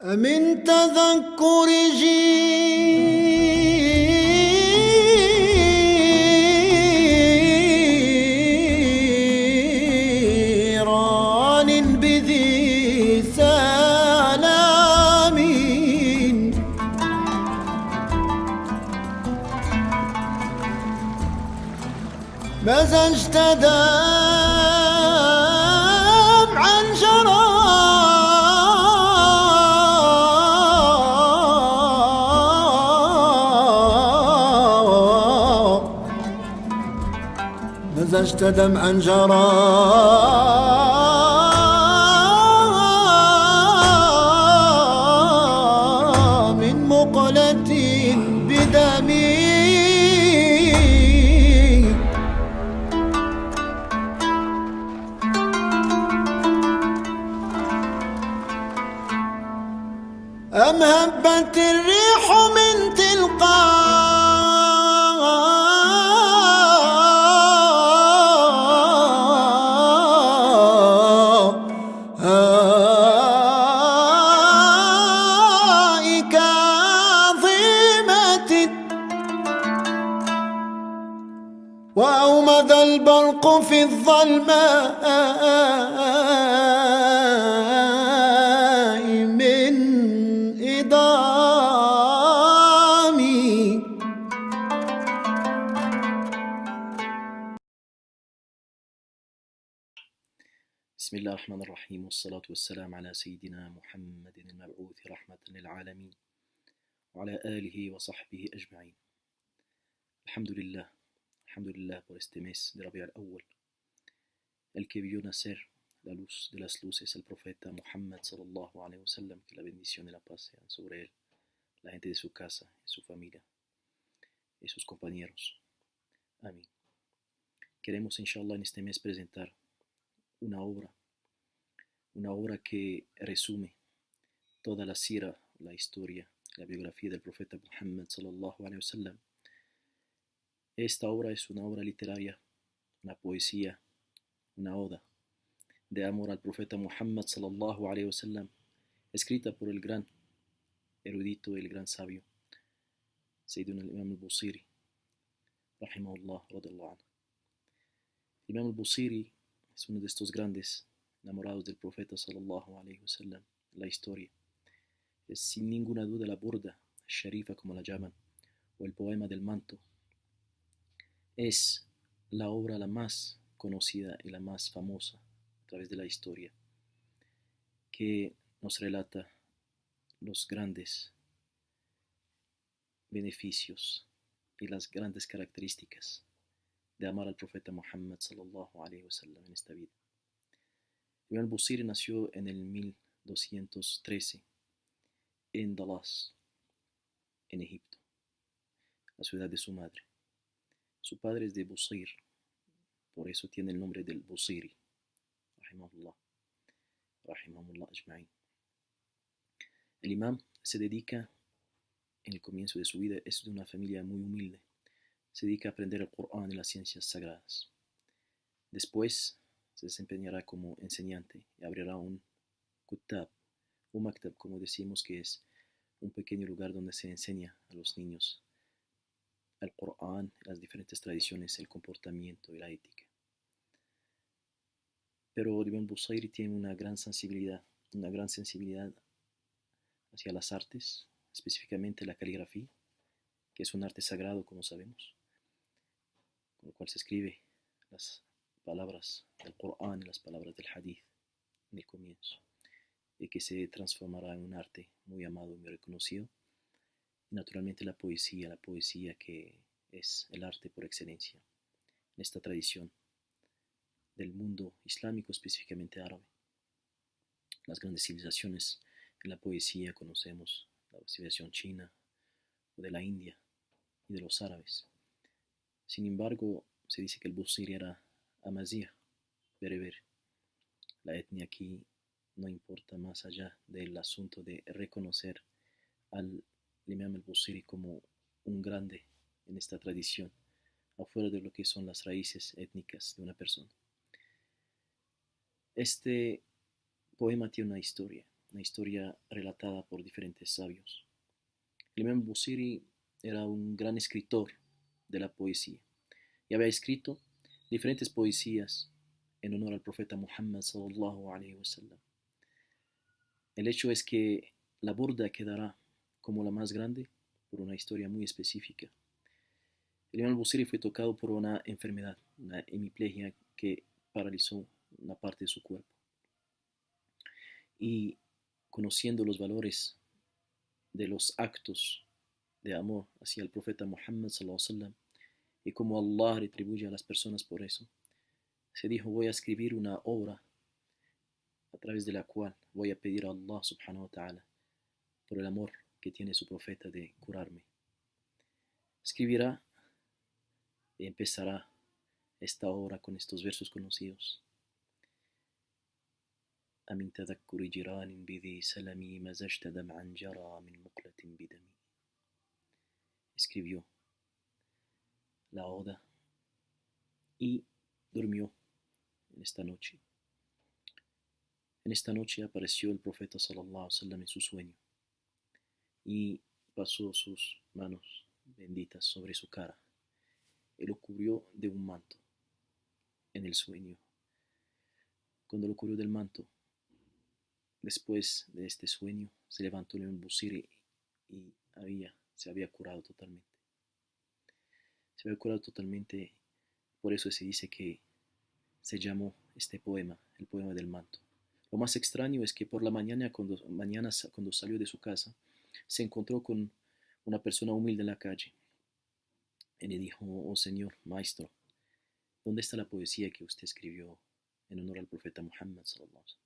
من تذكر جيران بذي سلام مزجت دمعا جرى مزجت دمعا جرى من مقلة بدمي أم هبت الريح من تلقاء كاظمة وأومض البرق في الظلماء من إضامي بسم الله الرحمن الرحيم والصلاة والسلام على سيدنا محمد المبعوث رحمة للعالمين وعلى آله وصحبه أجمعين. الحمد لله por este mes de Rabi al-Awwal, el que vio nacer la luz de las luces al profeta Muhammad sallallahu alaihi wasallam, que la bendición y la paz sean sobre él, la gente de su casa, su familia y sus compañeros. Amén. Queremos inshallah en este mes presentar una obra que resume toda la sira, la historia, la biografía del profeta Muhammad sallallahu alaihi wasallam. Esta obra es una obra literaria, una poesía, una oda de amor al profeta Muhammad sallallahu alaihi wasallam, escrita por el gran erudito, el gran sabio, Sayyiduna al-Imam al-Busiri, rahimahullah, radiyallahu anhu. El Imam al-Busiri es uno de estos grandes enamorados del profeta sallallahu alaihi wasallam, la historia. Es sin ninguna duda la burda sharifa, como la llaman, o el poema del manto. Es la obra la más conocida y la más famosa a través de la historia, que nos relata los grandes beneficios y las grandes características de amar al profeta Muhammad sallallahu alaihi wasallam en esta vida. Ibn al-Busiri nació en el 1213 en Dalas, en Egipto, la ciudad de su madre. Su padre es de Busir, por eso tiene el nombre del Busiri, rahimahullah ajma'in. El imam se dedica, en el comienzo de su vida, es de una familia muy humilde. Se dedica a aprender el Corán y las ciencias sagradas. Después se desempeñará como enseñante y abrirá un kutab, un maktab, como decimos, que es un pequeño lugar donde se enseña a los niños el Corán, las diferentes tradiciones, el comportamiento y la ética. Pero Ibn Busayri tiene una gran sensibilidad hacia las artes, específicamente la caligrafía, que es un arte sagrado, como sabemos, con el cual se escribe las palabras del Corán y las palabras del Hadith en el comienzo, y que se transformará en un arte muy amado y muy reconocido. Y naturalmente la poesía que es el arte por excelencia en esta tradición del mundo islámico, específicamente árabe. Las grandes civilizaciones en la poesía conocemos la civilización china o de la India y de los árabes. Sin embargo, se dice que el Busiri era amazigh, bereber. La etnia aquí no importa más allá del asunto de reconocer al Imam al-Busiri como un grande en esta tradición, afuera de lo que son las raíces étnicas de una persona. Este poema tiene una historia, una historia relatada por diferentes sabios. El Imam Busiri era un gran escritor de la poesía y había escrito diferentes poesías en honor al profeta Muhammad sallallahu alaihi wasallam. El hecho es que la burda quedará como la más grande por una historia muy específica. El Imam Busiri fue tocado por una enfermedad, una hemiplegia que paralizó una parte de su cuerpo. Y conociendo los valores de los actos de amor hacia el profeta Muhammad sallallahu alaihi wasallam y cómo Allah retribuye a las personas por eso, se dijo: voy a escribir una obra a través de la cual voy a pedir a Allah subhanahu wa ta'ala por el amor que tiene su profeta de curarme. Escribirá y empezará esta obra con estos versos conocidos: أمن تذكر جيران بذي سلمي مزجت دمعا جرى من مقلة بدمي. Escribió la oda y durmió en esta noche. En esta noche apareció el profeta sallallahu alaihi wasallam en su sueño y pasó sus manos benditas sobre su cara y lo cubrió de un manto en el sueño. Cuando lo cubrió del manto, después de este sueño, se levantó el Busiri y se había curado totalmente. Se había curado totalmente, por eso se dice que se llamó este poema, el poema del manto. Lo más extraño es que por la mañana, cuando salió de su casa, se encontró con una persona humilde en la calle y le dijo: oh señor, maestro, ¿dónde está la poesía que usted escribió en honor al profeta Muhammad sallallahu alaihi wasallam?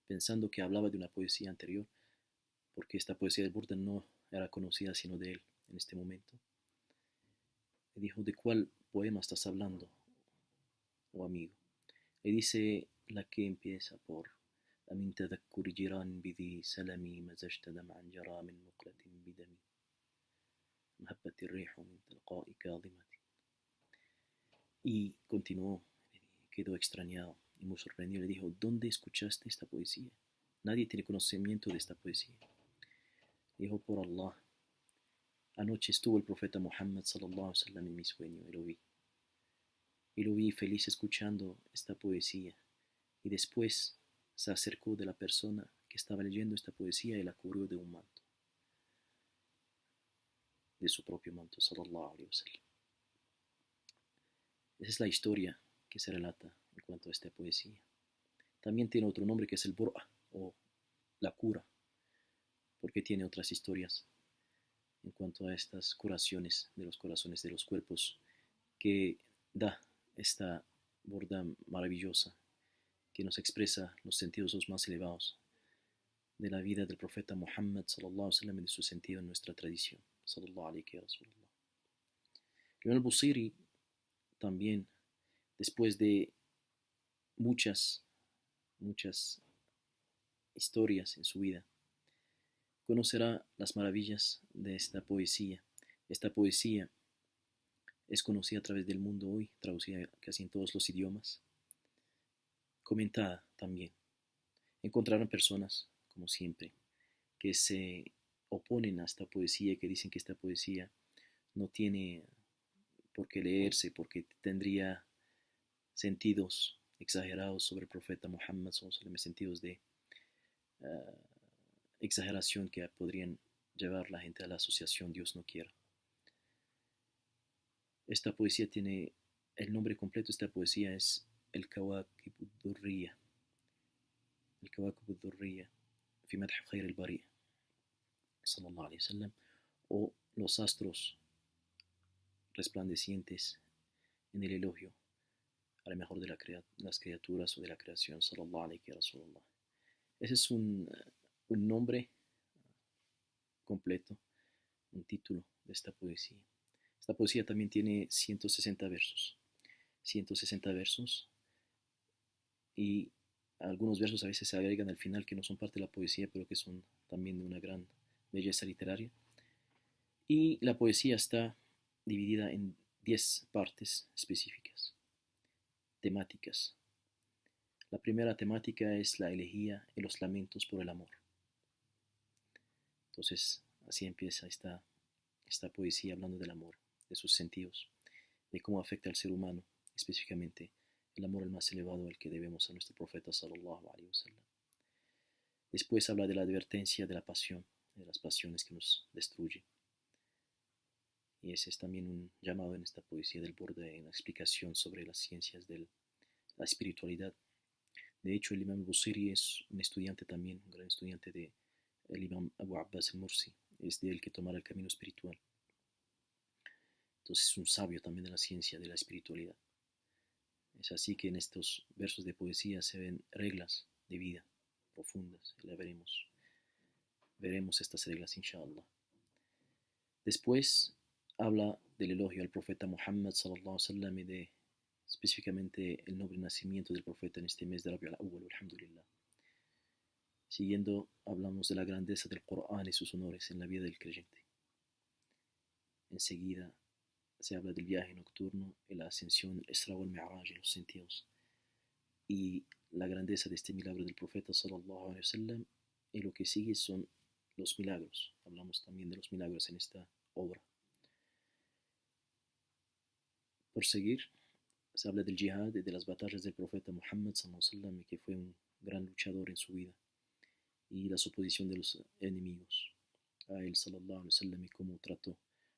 Pensando que hablaba de una poesía anterior, porque esta poesía de Burda no era conocida sino de él en este momento. Le dijo: ¿de cuál poema estás hablando, oh amigo? Le dice la que empieza por أمن تذكر جيران بذي سلمي مزجت دمعا جرى من مقلة بدمي مهبت الريح من تلقاء كاظمة. Y continuó, quedó extrañado y muy sorprendido. Le dijo: ¿dónde escuchaste esta poesía? Nadie tiene conocimiento de esta poesía. Dijo: por Allah, anoche estuvo el profeta Muhammad sallallahu alaihi wasallam en mi sueño y lo vi. Y lo vi feliz escuchando esta poesía. Y después se acercó de la persona que estaba leyendo esta poesía y la cubrió de un manto, de su propio manto, sallallahu alaihi wasallam. Esa es la historia que se relata en cuanto a esta poesía. También tiene otro nombre que es el bur'a, o la cura, porque tiene otras historias en cuanto a estas curaciones de los corazones, de los cuerpos, que da esta burda maravillosa que nos expresa los sentidos los más elevados de la vida del profeta Muhammad sallallahu alaihi wasallam y de su sentido en nuestra tradición. Sallallahu alaihi wasallam. Ibn al-Busiri también, después de muchas historias en su vida, conocerá las maravillas de esta poesía. Esta poesía es conocida a través del mundo hoy, traducida casi en todos los idiomas, comentada también. Encontrarán personas, como siempre, que se oponen a esta poesía y que dicen que esta poesía no tiene por qué leerse, porque tendría sentidos exagerados sobre el profeta Muhammad, sentidos de exageración que podrían llevar la gente a la asociación Dios no quiera. Esta poesía tiene, el nombre completo de esta poesía es el Kawakib al-Durriya. El Kawakib al-Durriya fi madh khayr al-bari' sallallahu alaihi wasallam, o los astros resplandecientes en el elogio a la mejor de las criaturas o de la creación, sallallahu alaihi wasallam. Ese es un nombre completo, un título de esta poesía. Esta poesía también tiene 160 versos. 160 versos, y algunos versos a veces se agregan al final que no son parte de la poesía, pero que son también de una gran belleza literaria. Y la poesía está dividida en 10 partes específicas, temáticas. La primera temática es la elegía y los lamentos por el amor. Entonces, así empieza esta poesía hablando del amor, de sus sentidos, de cómo afecta al ser humano, específicamente el amor el más elevado al que debemos a nuestro profeta sallallahu alaihi wasallam. Después habla de la advertencia de la pasión, de las pasiones que nos destruyen. Y ese es también un llamado en esta poesía del borde, en la explicación sobre las ciencias de la espiritualidad. De hecho, el imam al-Busiri es un estudiante también, un gran estudiante del imam Abu Abbas al-Mursi. Es de él que tomará el camino espiritual. Entonces es un sabio también de la ciencia, de la espiritualidad. Es así que en estos versos de poesía se ven reglas de vida profundas. Y la veremos. Veremos estas reglas, inshallah. Después habla del elogio al profeta Muhammad sallallahu alaihi wasallam y de específicamente el noble nacimiento del profeta en este mes de Rabi al-Awwal, alhamdulillah. Siguiendo, hablamos de la grandeza del Corán y sus honores en la vida del creyente. Enseguida se habla del viaje nocturno y la ascensión, el Isra wal Mi'raj en los sentidos, y la grandeza de este milagro del profeta sallallahu alaihi wasallam. Y lo que sigue son los milagros. Hablamos también de los milagros en esta obra. Por seguir, se habla del jihad y de las batallas del profeta Muhammad sallallahu alaihi wasallam, que fue un gran luchador en su vida, y la suposición de los enemigos a él sallallahu alaihi wasallam, y cómo trató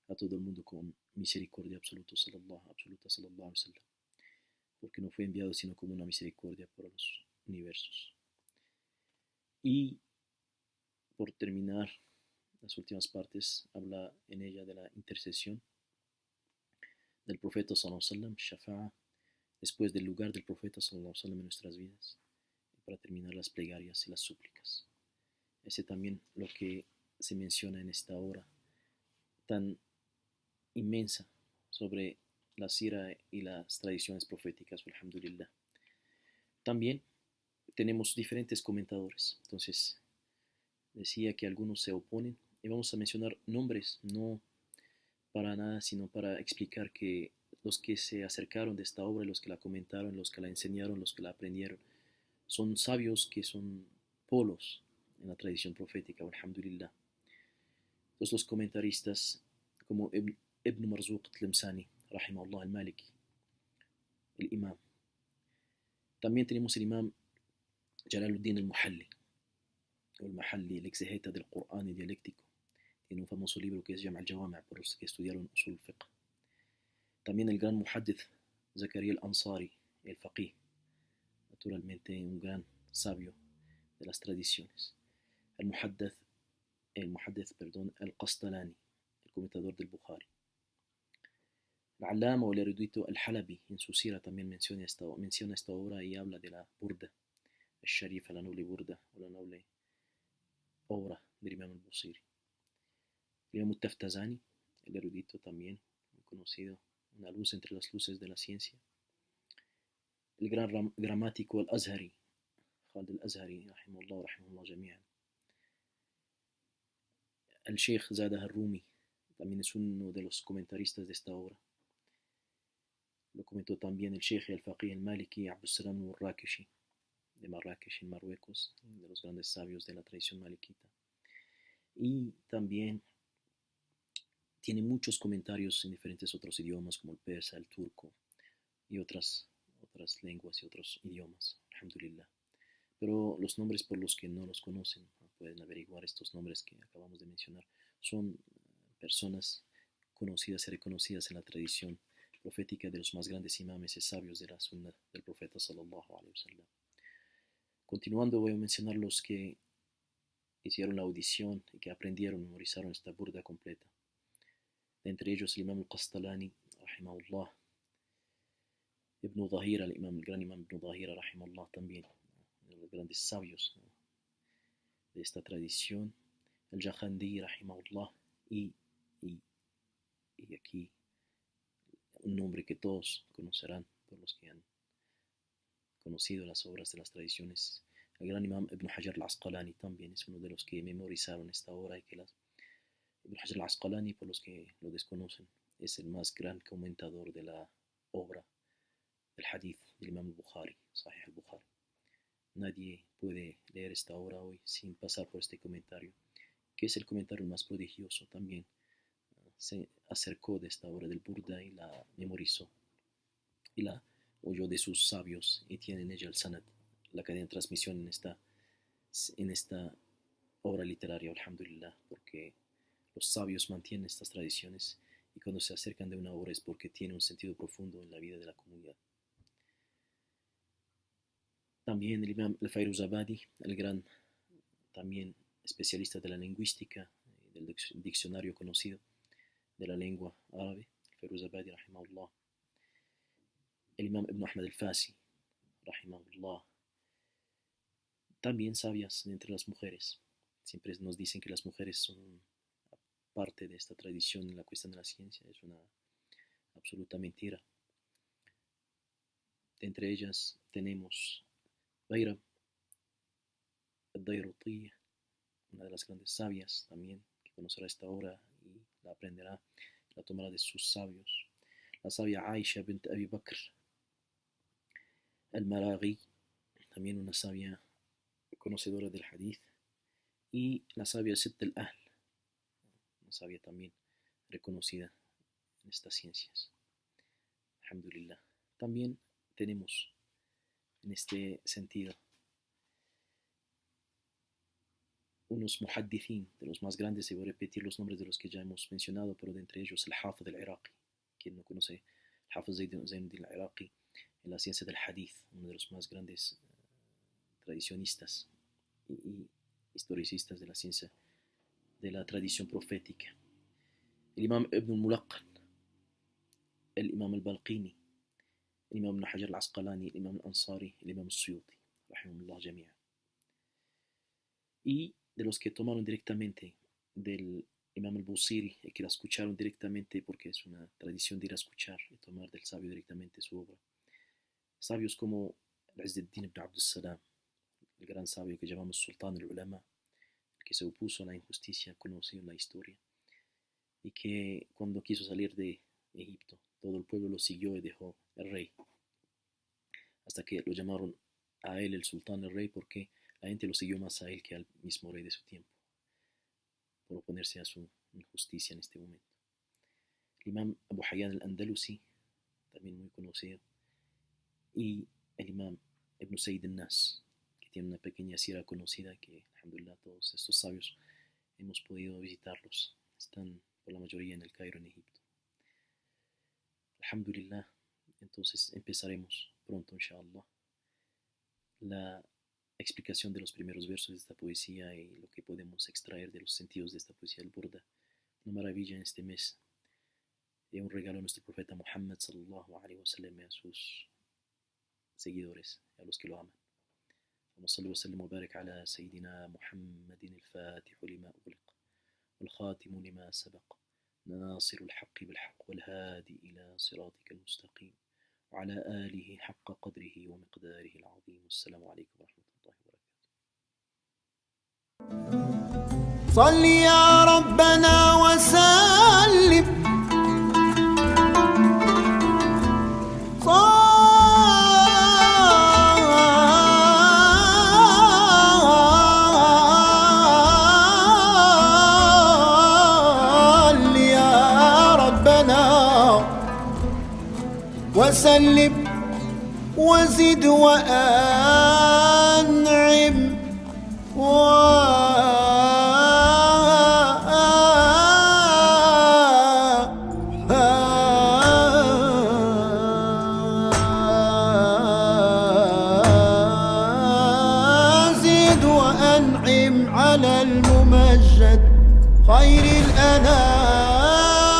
a todo el mundo con misericordia absoluta sallallahu alaihi wasallam, porque no fue enviado sino como una misericordia para los universos. Y por terminar, las últimas partes habla en ella de la intercesión del profeta sallallahu alaihi wasallam, shafa'a, después del lugar del profeta sallallahu alaihi wasallam en nuestras vidas, y para terminar las plegarias y las súplicas. Ese también lo que se menciona en esta obra tan inmensa sobre la sira y las tradiciones proféticas, alhamdulillah. También tenemos diferentes comentadores. Entonces, decía que algunos se oponen, y vamos a mencionar nombres, no para nada, sino para explicar que los que se acercaron de esta obra, los que la comentaron, los que la enseñaron, los que la aprendieron, son sabios que son polos en la tradición profética, alhamdulillah. Entonces los comentaristas como Ibn Marzuq al-Tlemsani, rahimahullah al-Maliki, el imam. También tenemos el imam Jalaluddin al-Muhalli, o el-Mahalli, el exegeta del Corán y dialéctico. Tiene un famoso libro que es Jam' al-Jawami' para los que estudiaron usul al-fiqh. También el gran muhaddith Zakaria al-Ansari, el faqih, naturalmente un gran sabio de las tradiciones. El muhaddith, al-Qastalani, el comentador del Bukhari. Al-Allama o el erudito al-Halabi en su sira también menciona esta obra y habla de la burda, al-Sharifa, la noble burda o la noble obra del imam al-Busiri. El imam al-Taftazani, el erudito también, muy conocido, una luz entre las luces de la ciencia. El gran gramático al-Azhari, Khalid al-Azhari, rahimahullah jami'an. El Sheikh Zadah al-Rumi también es uno de los comentaristas de esta obra. Lo comentó también el Sheikh al-Faqih al-Maliki Abdussalam al-Rakeshi, de Marrakech, en Marruecos, de los grandes sabios de la tradición malikita. Y también tiene muchos comentarios en diferentes otros idiomas, como el persa, el turco y otras lenguas y otros idiomas, alhamdulillah. Pero los nombres, por los que no los conocen, pueden averiguar estos nombres que acabamos de mencionar, son personas conocidas y reconocidas en la tradición profética de los más grandes imames y sabios de la sunna del profeta sallallahu alaihi wasallam. Continuando, voy a mencionar los que hicieron la audición y que aprendieron, memorizaron esta burda completa. Entre ellos el imam al-Qastalani, rahimahullah, Ibn Dhahira, el gran imam Ibn Dhahira, rahimahullah, también, uno de los grandes sabios de esta tradición, el Jahandi, rahimahullah, y aquí un nombre que todos conocerán por los que han conocido las obras de las tradiciones. El gran imam Ibn Hajar al-Asqalani también es uno de los que memorizaron esta obra, y que Ibn Hajar al-Asqalani, por los que lo desconocen, es el más gran comentador de la obra del hadith del imam al-Bukhari, Sahih al-Bukhari. nadie puede leer esta obra hoy sin pasar por este comentario, que es el comentario más prodigioso también. Se acercó de esta obra del Burda y la memorizó y la oyó de sus sabios y tiene en ella el sanad, la cadena de transmisión en esta obra literaria, alhamdulillah, porque los sabios mantienen estas tradiciones y cuando se acercan de una obra es porque tiene un sentido profundo en la vida de la comunidad. También el imam al-Fairuzabadi, el gran también especialista de la lingüística, del diccionario conocido de la lengua árabe, al-Fairuzabadi, rahimahullah. El imam Ibn Ahmad al-Fasi, rahimahullah. También sabias entre las mujeres. Siempre nos dicen que las mujeres son parte de esta tradición en la cuestión de la ciencia. Es una absoluta mentira. Entre ellas tenemos Bayram al-Dayrutiyya, una de las grandes sabias también, que conocerá esta obra y la aprenderá, la tomará de sus sabios. La sabia Aisha bint Abi Bakr al-Maraghi, también una sabia conocedora del hadith, y la sabia Sitt al-Ahl, una sabia también reconocida en estas ciencias. Alhamdulillah. También tenemos en este sentido unos muhaddithin de los más grandes, y voy a repetir los nombres de los que ya hemos mencionado, pero de entre ellos el Hafid al-Iraqi. Quien no conoce el Hafid Zainuddin al-Iraqi en la ciencia del hadith, uno de los más grandes tradicionistas y historicistas de la ciencia de la tradición profética. El imam Ibn al-Mulaqqan, el imam al-Balqini, el imam Ibn Hajar al-Asqalani, el imam al-Ansari, el imam al-Suyuti, rahimahullah jami'a. Y de los que tomaron directamente del imam al-Busiri, y que la escucharon directamente, porque es una tradición de ir a escuchar y tomar del sabio directamente su obra. Sabios como Izz-ad-Din ibn Abd al-Salam, el gran sabio que llamamos Sultán al-Ulama, que se opuso a la injusticia conocida en la historia, y que cuando quiso salir de Egipto, todo el pueblo lo siguió y dejó el rey, hasta que lo llamaron a él el sultán, el rey, porque la gente lo siguió más a él que al mismo rey de su tiempo, por oponerse a su injusticia en este momento. El imam Abu Hayyan al-Andalusi, también muy conocido, y el imam Ibn Sayyid al-Nas, que tiene una pequeña sira conocida que, alhamdulillah, todos estos sabios hemos podido visitarlos. Están por la mayoría en el Cairo, en Egipto. Alhamdulillah, entonces empezaremos pronto, inshallah, la explicación de los primeros versos de esta poesía y lo que podemos extraer de los sentidos de esta poesía del Burda. Una maravilla en este mes, y un regalo a nuestro profeta Muhammad sallallahu alaihi wasallam y a sus seguidores, y a los que lo aman. اللهم صل وسلم وبارك على سيدنا محمد الفاتح لما أغلق والخاتم لما سبق ناصر الحق بالحق والهادي إلى صراطك المستقيم وعلى آله حق قدره ومقداره العظيم. والسلام عليكم ورحمة الله وبركاته. صل يا ربنا وسلم وسلم وزد وأنعم زد وأنعم على الممجد خير الأنام.